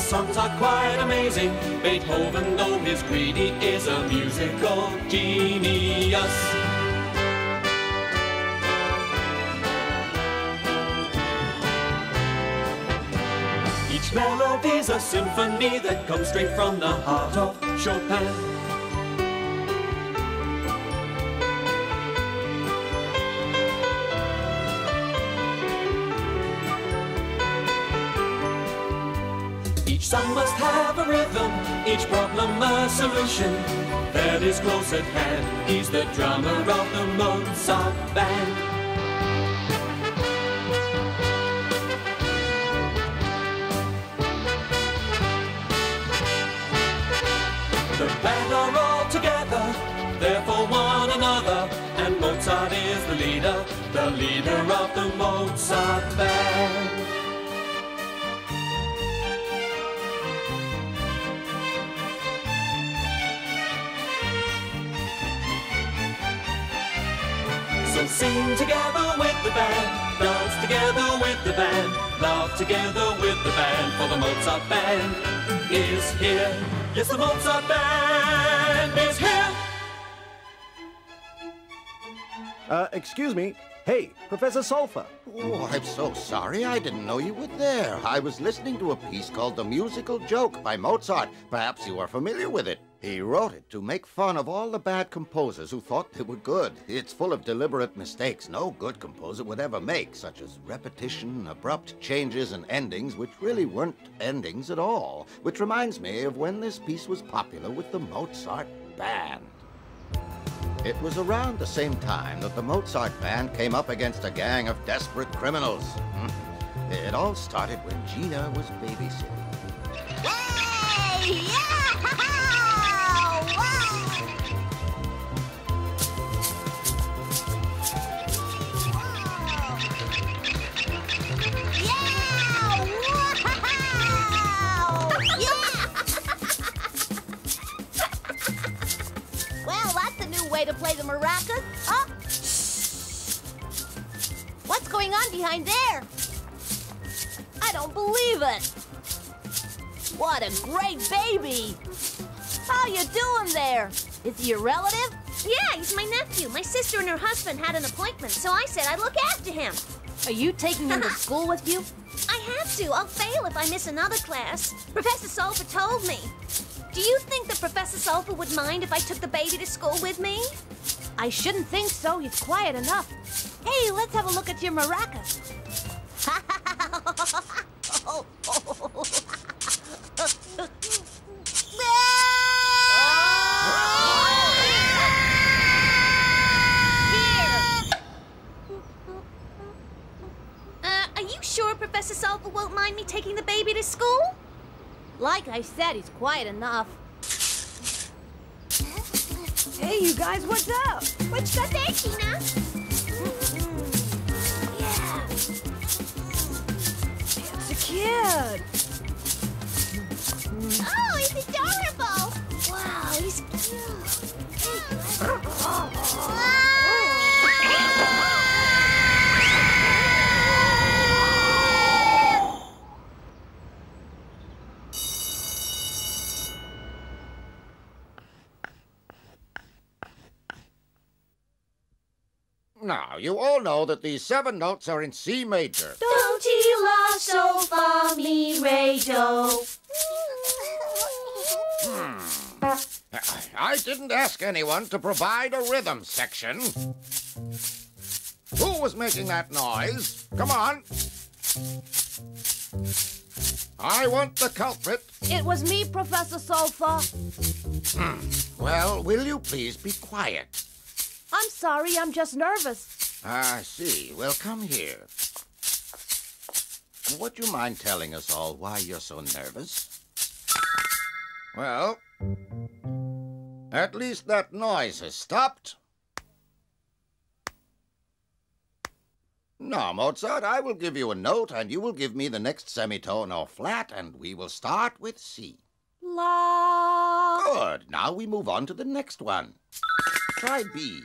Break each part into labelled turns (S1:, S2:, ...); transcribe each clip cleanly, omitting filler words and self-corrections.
S1: songs are quite amazing. Beethoven, though he's greedy, is a musical genius. Each melody's a symphony that comes straight from the heart of Chopin. Each song must have a rhythm, each problem a solution. Verdi's close at hand, he's the drummer of the Mozart Band. The band are all together, they're for one another, and Mozart is the leader of the Mozart Band. So sing together with the band, dance together with the band, laugh together with the band, for the Mozart Band is here. Yes, the Mozart Band is here.
S2: Excuse me. Hey, Professor Sulfa.
S3: Oh, I'm so sorry. I didn't know you were there. I was listening to a piece called The Musical Joke by Mozart. Perhaps you are familiar with it. He wrote it to make fun of all the bad composers who thought they were good. It's full of deliberate mistakes no good composer would ever make, such as repetition, abrupt changes, and endings which really weren't endings at all. Which reminds me of when this piece was popular with the Mozart Band. It was around the same time that the Mozart Band came up against a gang of desperate criminals. It all started when Gina was babysitting.
S4: Hey! Yeah!
S5: Way to play the maracas? Huh? What's going on behind there? I don't believe it. What a great baby. How you doing there? Is he your relative?
S4: Yeah, he's my nephew. My sister and her husband had an appointment, so I said I'd look after him.
S5: Are you taking him to school with you?
S4: I have to. I'll fail if I miss another class. Professor Sulfa told me. Do you think that Professor Sulfa would mind if I took the baby to school with me?
S5: I shouldn't think so. He's quiet enough. Hey, let's have a look at your maracas.
S4: Are you sure Professor Sulfa won't mind me taking the baby to school?
S5: Like I said, he's quiet enough.
S6: Hey, you guys, what's up?
S4: What you got there, Gina?
S6: Yeah. It's a kid.
S4: Oh, he's adorable. Wow, he's cute.
S3: Now, you all know that these 7 notes are in C major.
S4: Do, ti, la, sol, fa, mi, re, do.
S3: I didn't ask anyone to provide a rhythm section. Who was making that noise? Come on. I want the culprit.
S5: It was me, Professor Sulfa.
S3: Well, will you please be quiet?
S5: I'm sorry, I'm just nervous.
S3: I see. Well, come here. Would you mind telling us all why you're so nervous? Well, at least that noise has stopped. Now, Mozart, I will give you a note, and you will give me the next semitone or flat, and we will start with C.
S5: La.
S3: Good. Now we move on to the next one. Try B.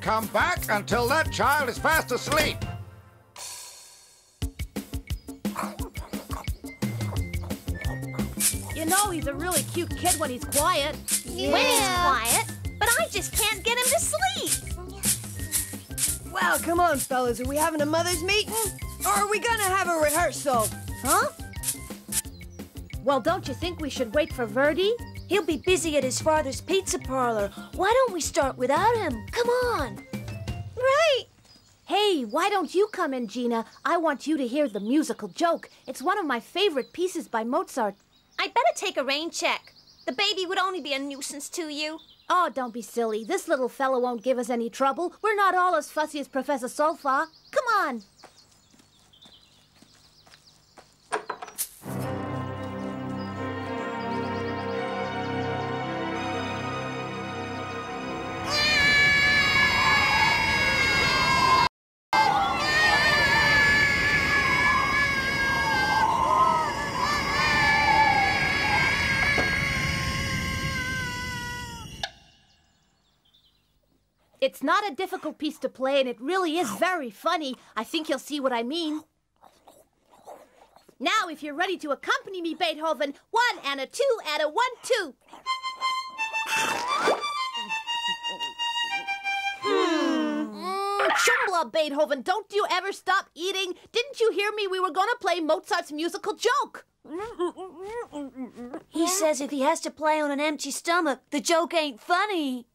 S3: Don't come back until that child is fast asleep.
S5: You know he's a really cute kid when he's quiet.
S4: Yeah. When he's quiet, but I just can't get him to sleep.
S6: Well, come on, fellas. Are we having a mother's meeting? Or are we gonna have a rehearsal?
S4: Huh?
S5: Well, don't you think we should wait for Verdi?
S4: He'll be busy at his father's pizza parlor. Why don't we start without him? Come on. Right.
S5: Hey, why don't you come in, Gina? I want you to hear the musical joke. It's one of my favorite pieces by Mozart.
S4: I'd better take a rain check. The baby would only be a nuisance to you.
S5: Oh, don't be silly. This little fellow won't give us any trouble. We're not all as fussy as Professor Sulfa. Come on. It's not a difficult piece to play, and it really is very funny. I think you'll see what I mean. Now, if you're ready to accompany me, Beethoven, 1 and a 2 and a 1, 2. Chumbla, Beethoven, don't you ever stop eating? Didn't you hear me? We were going to play Mozart's musical joke.
S4: He says if he has to play on an empty stomach, the joke ain't funny.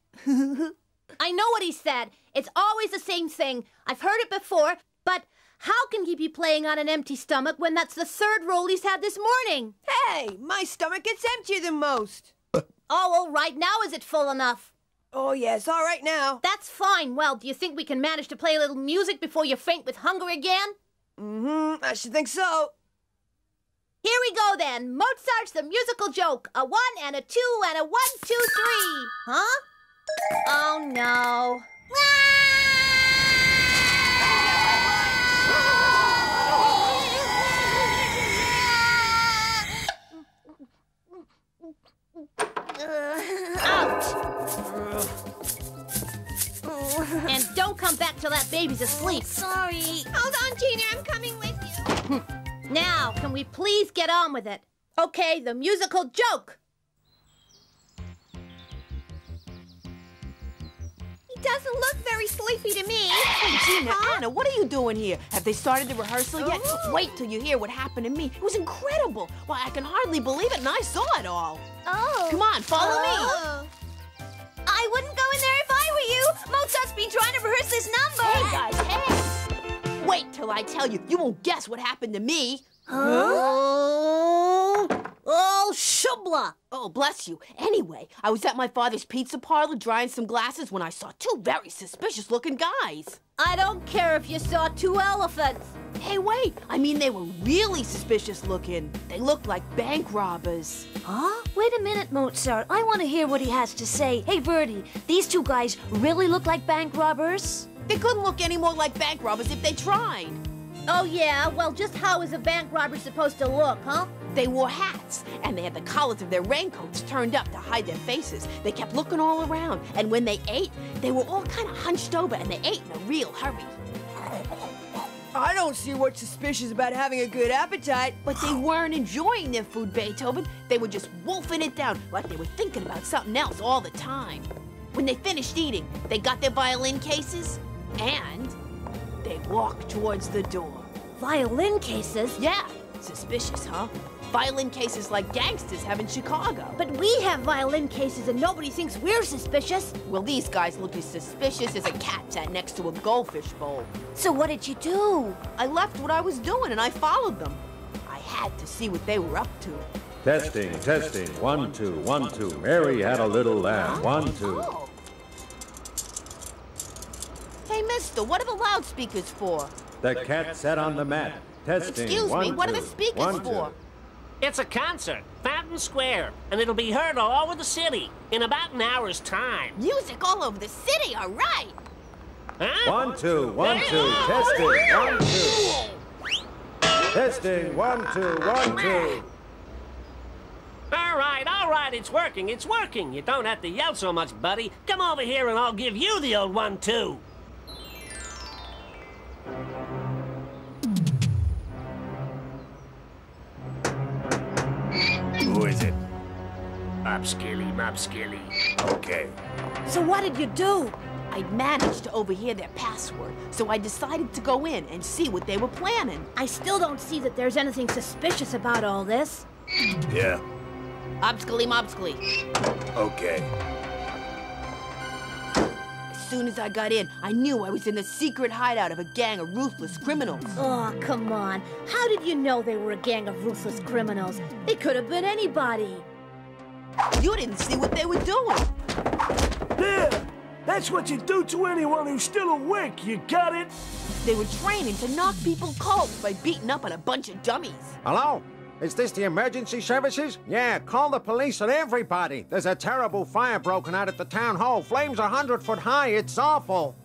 S5: I know what he said. It's always the same thing. I've heard it before, but how can he be playing on an empty stomach when that's the third roll he's had this morning?
S6: Hey, my stomach gets emptier than most.
S5: Oh, all right. Now is it full enough?
S6: Oh, yes, all right now.
S5: That's fine. Well, do you think we can manage to play a little music before you faint with hunger again?
S6: I should think so.
S5: Here we go, then. Mozart's The Musical Joke. A 1 and a 2 and a 1, 2, 3. Huh? Oh, no. Out! And don't come back till that baby's asleep.
S4: Sorry.
S7: Hold on, Gina. I'm coming with you.
S5: Now, can we please get on with it? Okay, the musical joke.
S7: He doesn't look very sleepy to me.
S8: Hey, Gina, Anna, what are you doing here? Have they started the rehearsal yet? Wait till you hear what happened to me. It was incredible. Why, I can hardly believe it, and I saw it all.
S4: Oh.
S8: Come on, follow me.
S4: I wouldn't go in there if I were you. Mozart's been trying to rehearse this number.
S8: Hey, guys, hey. Wait till I tell you. You won't guess what happened to me.
S5: Oh, shubla.
S8: Oh, bless you. Anyway, I was at my father's pizza parlor drying some glasses when I saw two very suspicious-looking guys.
S5: I don't care if you saw 2 elephants.
S8: Hey, wait. I mean, they were really suspicious-looking. They looked like bank robbers.
S4: Huh? Wait a minute, Mozart. I want to hear what he has to say. Hey, Verdi, these 2 guys really look like bank robbers?
S8: They couldn't look any more like bank robbers if they tried.
S5: Oh, yeah? Well, just how is a bank robber supposed to look, huh?
S8: They wore hats, and they had the collars of their raincoats turned up to hide their faces. They kept looking all around, and when they ate, they were all kind of hunched over, and they ate in a real hurry.
S6: I don't see what's suspicious about having a good appetite.
S8: But they weren't enjoying their food, Beethoven. They were just wolfing it down, like they were thinking about something else all the time. When they finished eating, they got their violin cases, and they walked towards the door.
S5: Violin cases?
S8: Yeah, suspicious, huh? Violin cases like gangsters have in Chicago.
S5: But we have violin cases and nobody thinks we're suspicious.
S8: Well, these guys look as suspicious as a cat sat next to a goldfish bowl.
S4: So what did you do?
S8: I left what I was doing and I followed them. I had to see what they were up to.
S9: Testing, testing. 1, 2, 1, 2. Mary had a little lamb. 1, 2.
S8: Oh. Hey, mister, what are the loudspeakers for?
S9: The cat sat on the mat. Testing.
S8: Excuse me,
S9: 1,
S8: what are
S9: 2.
S8: the speakers
S9: 1, 2.
S8: for?
S10: It's a concert, Fountain Square, and it'll be heard all over the city in about an hour's time.
S8: Music all over the city, all right.
S10: Huh?
S9: 1, 2, 1, 2. Testing. 1, 2. Testing. 1, 2, 1, 2.
S10: All right, it's working. You don't have to yell so much, buddy. Come over here and I'll give you the old 1, 2. Mopskilly.
S9: Okay.
S6: So what did you do?
S8: I'd managed to overhear their password, so I decided to go in and see what they were planning.
S5: I still don't see that there's anything suspicious about all this.
S9: Yeah.
S8: Mopskilly.
S9: Okay.
S8: As soon as I got in, I knew I was in the secret hideout of a gang of ruthless criminals.
S5: Oh, come on. How did you know they were a gang of ruthless criminals? They could have been anybody.
S8: You didn't see what they were doing.
S11: There! That's what you do to anyone who's still awake, you got it?
S8: They were training to knock people cold by beating up on a bunch of dummies.
S2: Hello? Is this the emergency services? Yeah, call the police and everybody. There's a terrible fire broken out at the town hall. Flames 100 foot high. It's awful.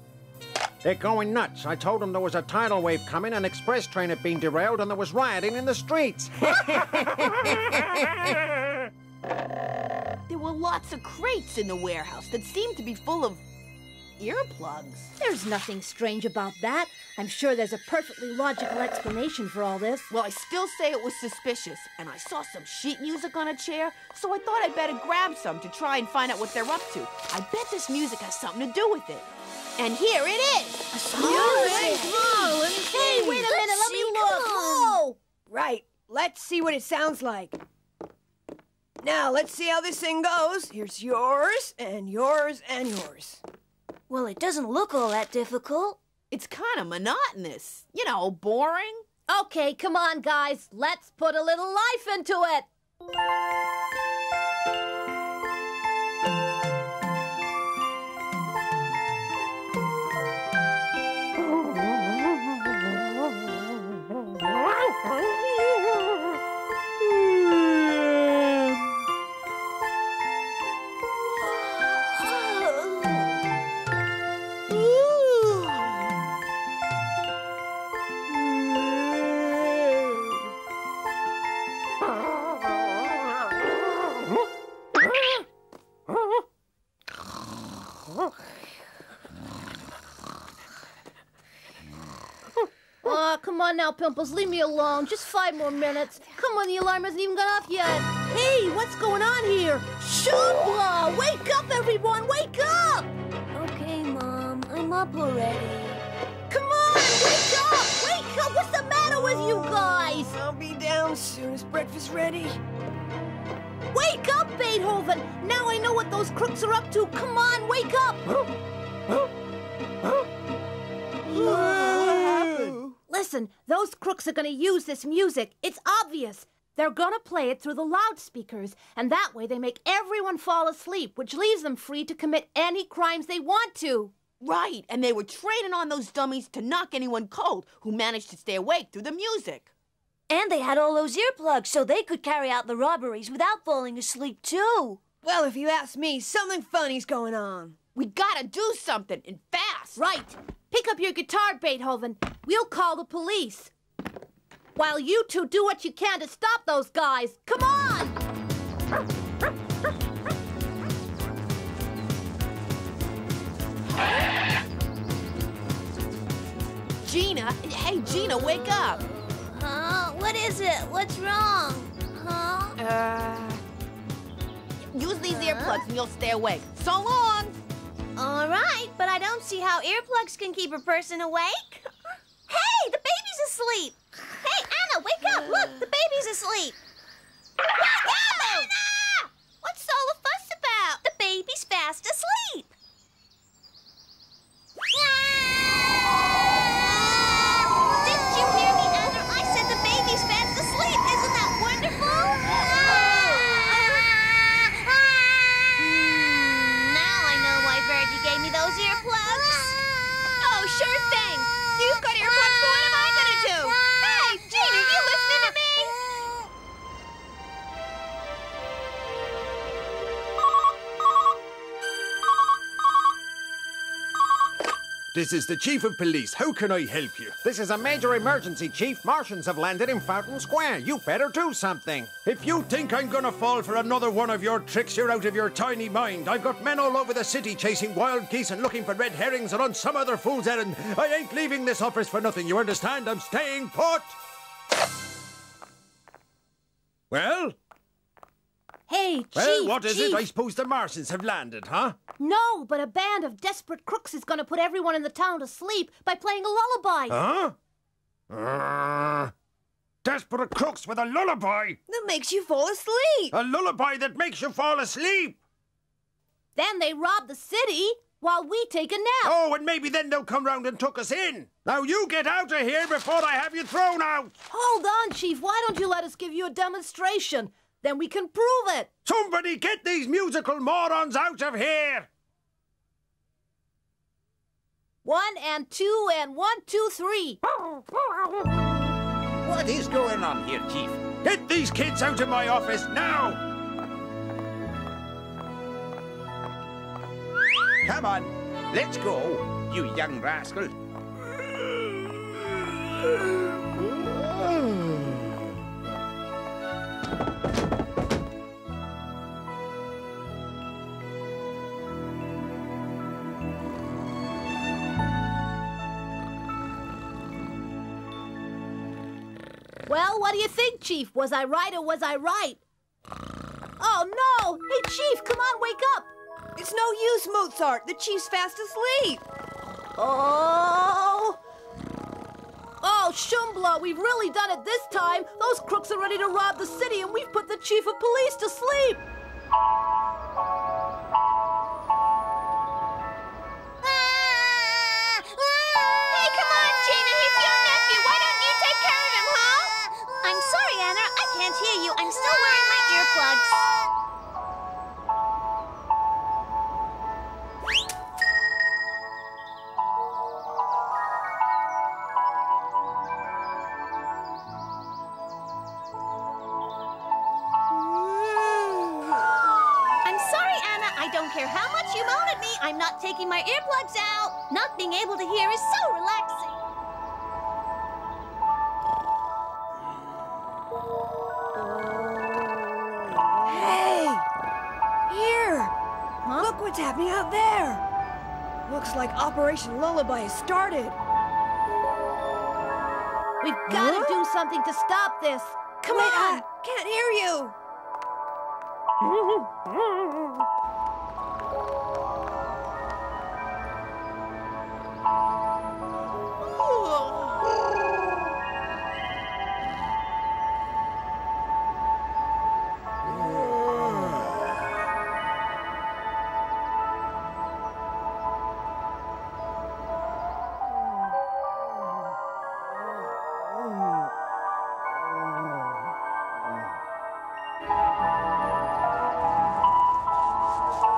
S2: They're going nuts. I told them there was a tidal wave coming, an express train had been derailed, and there was rioting in the streets.
S8: There were lots of crates in the warehouse that seemed to be full of earplugs.
S5: There's nothing strange about that. I'm sure there's a perfectly logical explanation for all this.
S8: Well, I still say it was suspicious, and I saw some sheet music on a chair, so I thought I'd better grab some to try and find out what they're up to. I bet this music has something to do with it. And here it is!
S6: Oh, let me see.
S5: Hey, wait a minute, let me look. Whoa!
S6: Right, let's see what it sounds like. Now, let's see how this thing goes. Here's yours, and yours, and yours.
S4: Well, it doesn't look all that difficult.
S8: It's kind of monotonous. You know, boring.
S5: Okay, come on, guys. Let's put a little life into it. Oh, come on now, Pimples. Leave me alone. Just 5 more minutes. Come on, the alarm hasn't even gone off yet. Hey, what's going on here? Shubla! Wake up, everyone! Wake up!
S4: Okay, Mom. I'm up already.
S5: Come on! Wake up! Wake up! What's the matter with you guys?
S6: I'll be down soon as breakfast's ready.
S5: Wake up, Beethoven! Now I know what those crooks are up to. Come on, wake up! Listen, those crooks are going to use this music. It's obvious. They're going to play it through the loudspeakers, and that way they make everyone fall asleep, which leaves them free to commit any crimes they want to.
S8: Right, and they were training on those dummies to knock anyone cold who managed to stay awake through the music.
S4: And they had all those earplugs so they could carry out the robberies without falling asleep, too.
S6: Well, if you ask me, something funny's going on.
S8: We gotta do something, and fast.
S5: Right. Pick up your guitar, Beethoven. We'll call the police. While you two do what you can to stop those guys. Come on!
S8: Gina, hey, Gina, wake up.
S4: What is it? What's wrong?
S8: Use these earplugs and you'll stay awake. So long.
S4: All right, but I don't see how earplugs can keep a person awake. Hey, the baby's asleep. Hey, Anna, wake up. Look, the baby's asleep. Anna! What's all the fuss about? The baby's fast asleep. Didn't you hear me, Anna? I said the baby's fast asleep. Isn't that wonderful? Now I know why Verdi gave me those earplugs. Oh, sure thing. You've got earplugs, so what am I gonna do? Hey, Gina, are you listening to me?
S9: This is the Chief of Police. How can I help you?
S2: This is a major emergency, Chief. Martians have landed in Fountain Square. You better do something.
S9: If you think I'm gonna fall for another one of your tricks, you're out of your tiny mind. I've got men all over the city chasing wild geese and looking for red herrings and on some other fool's errand. I ain't leaving this office for nothing, you understand? I'm staying put. Well?
S5: Hey, Chief,
S9: Well, what is
S5: Chief.
S9: it? I suppose the Martians have landed, huh?
S5: No, but a band of desperate crooks is going to put everyone in the town to sleep by playing a lullaby.
S9: Huh? Desperate crooks with a lullaby?
S6: That makes you fall asleep.
S9: A lullaby that makes you fall asleep?
S5: Then they rob the city while we take a nap.
S9: Oh, and maybe then they'll come round and tuck us in. Now you get out of here before I have you thrown out.
S5: Hold on, Chief. Why don't you let us give you a demonstration? Then we can prove it.
S9: Somebody get these musical morons out of here.
S5: 1 and 2 and 1, 2, 3.
S12: What is going on here, Chief?
S9: Get these kids out of my office now.
S12: Come on, let's go, you young rascal.
S5: Well, what do you think, Chief? Was I right or was I right? Oh, no! Hey, Chief, come on, wake up!
S6: It's no use, Mozart. The Chief's fast asleep.
S5: Oh! Oh, Shumbla, we've really done it this time. Those crooks are ready to rob the city, and we've put the Chief of Police to sleep.
S4: Hey, come on, Gina. He's your nephew. Why don't you take care of him, huh? I'm sorry, Anna. I can't hear you. I'm still wearing my earplugs. I'm sorry, Anna. I don't care how much you moan at me. I'm not taking my earplugs out. Not being able to hear is so relaxing.
S6: Hey! Here! Look what's happening out there! Looks like Operation Lullaby has started.
S5: We've got to do something to stop this. Come
S6: Wait,
S5: on!
S6: I can't hear you!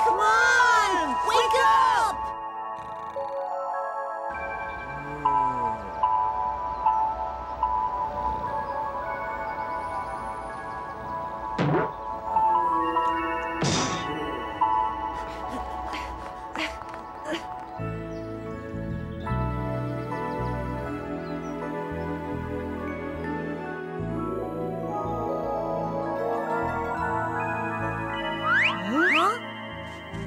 S5: Come on! Wake up! Huh?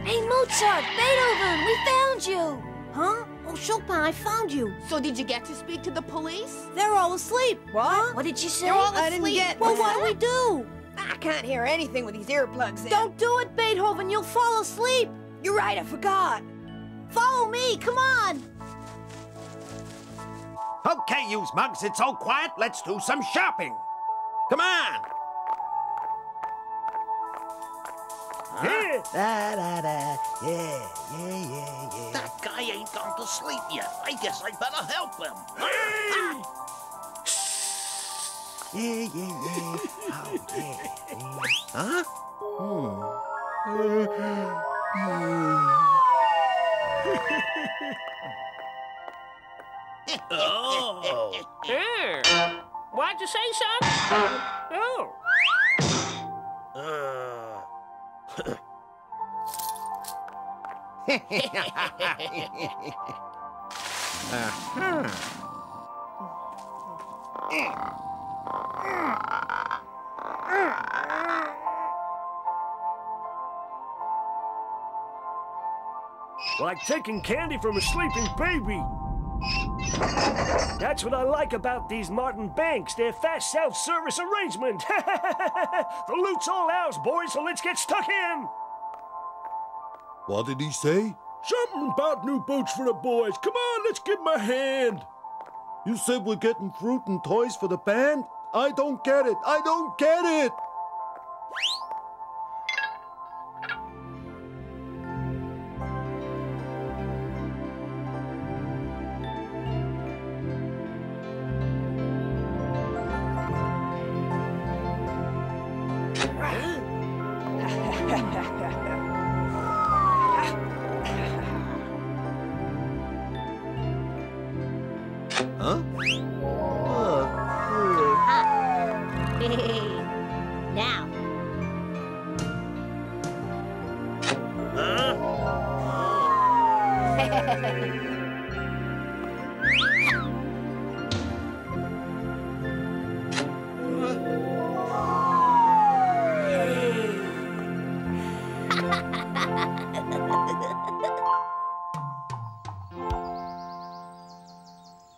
S5: Hey, Mozart, Beethoven, we found you! Huh? Oh, Chopin, I found you.
S8: So did you get to speak to the police?
S5: They're all asleep.
S6: What?
S5: Huh? What did you say?
S8: They're all
S6: I didn't
S8: asleep.
S6: get...
S5: Well, what do we do?
S6: I can't hear anything with these earplugs in.
S5: Don't do it, Beethoven. You'll fall asleep.
S6: You're right, I forgot.
S5: Follow me. Come on.
S9: Okay, you mugs, it's so quiet. Let's do some shopping. Come on.
S11: Here.
S12: That guy ain't gone to sleep yet. I guess I better help him. Huh?
S10: Oh. What'd you say, son? Oh.
S11: Like taking candy from a sleeping baby. That's what I like about these modern banks, their fast self-service arrangement. The loot's all ours, boys, so let's get stuck in.
S9: What did he say?
S11: Something about new boots for the boys. Come on, let's give them a hand.
S9: You said we're getting fruit and toys for the band? I don't get it. I don't get it.
S3: Huh?
S5: Now.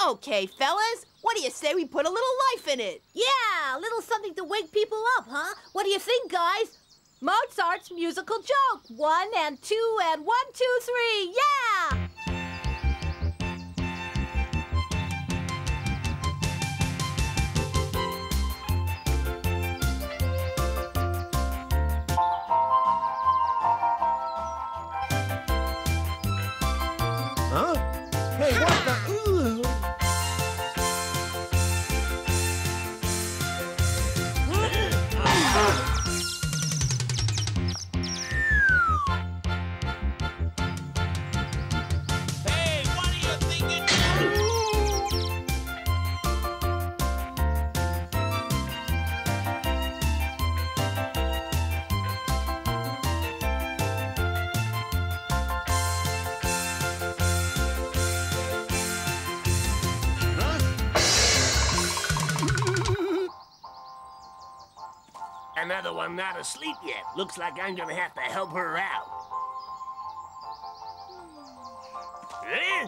S8: Okay, fellas, what do you say we put a little life in it?
S5: Yeah, a little something to wake people up, huh? What do you think, guys? Mozart's musical joke. 1 and 2 and 1, 2, 3. Yeah!
S9: Huh? Hey, what the...
S12: Hey, what are you thinking?
S10: Another one not asleep yet. Looks like I'm gonna have to help her out. Eh?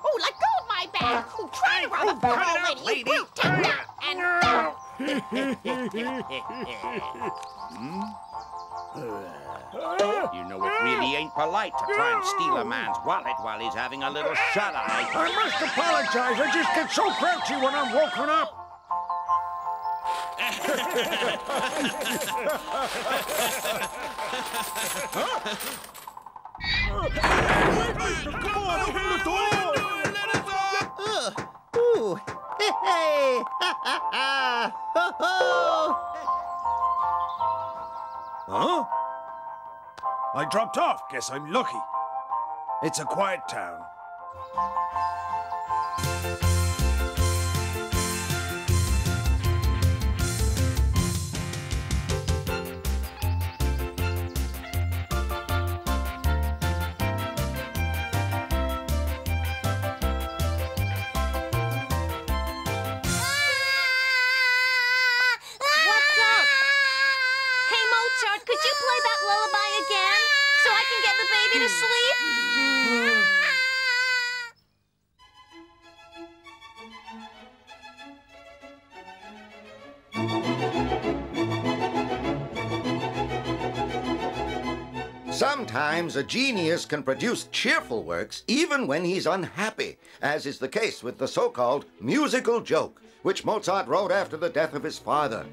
S7: Oh, let go of my bag. Oh, try to run the poor old lady. You brute. Take that.
S12: You know, it really ain't polite to try and steal a man's wallet while he's having a little shut-eye.
S2: I must apologize. I just get so grouchy when I'm woken up.
S9: Come on, open the door!
S3: Ooh. Hey! Ha ha ha! Ho ho!
S9: Huh? I dropped off. Guess I'm lucky. It's a quiet town.
S5: Could you play that lullaby again so I can get the baby to sleep?
S3: Sometimes a genius can produce cheerful works even when he's unhappy, as is the case with the so-called musical joke, which Mozart wrote after the death of his father.